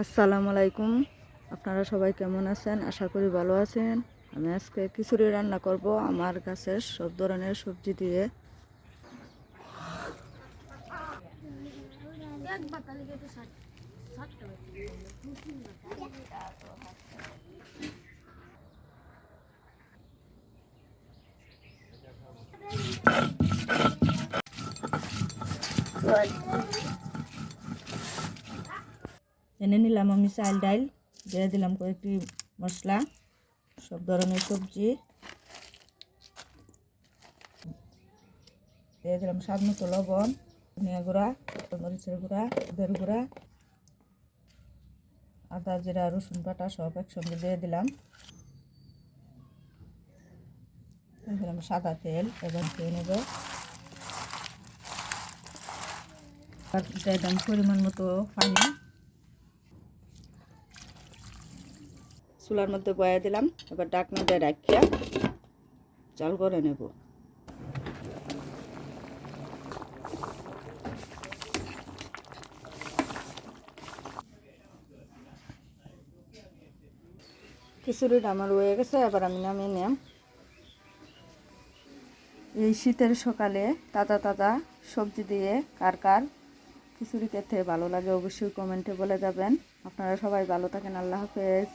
আসসালামু আলাইকুম। আপনারা সবাই কেমন আছেন? আশা করি ভালো আছেন। আমি আজকে খিচুড়ি রান্না করব আমার কাছে সব ধরনের সবজি দিয়ে। এনে নিলাম আমি চাল ডাল, দিয়ে দিলাম কয়েকটি মশলা, সব ধরনের সবজি দিয়ে দিলাম, স্বাদ মতো লবণ, ধনিয়া গুঁড়া, মরিচের গুঁড়া, হলুদের গুঁড়া, আদা জিরা রসুন বাটা সব একসঙ্গে দিয়ে দিলাম। দিলাম সাদা তেল, এবার দিয়ে নেব। দিয়ে দিলাম পরিমাণ মতো পানি, চুলার মধ্যে বয়া দিলাম। এবার ঢাকনা দিয়ে রাখিয়া চাল করে নেব। খিচুড়িটা আমার হয়ে গেছে, এবার আমি নামিয়ে নিলাম। এই শীতের সকালে তাজা তাজা সবজি দিয়ে কার কার খিচুড়ি খেতে ভালো লাগে অবশ্যই কমেন্টে বলে যাবেন। আপনারা সবাই ভালো থাকেন। আল্লাহ হাফেজ।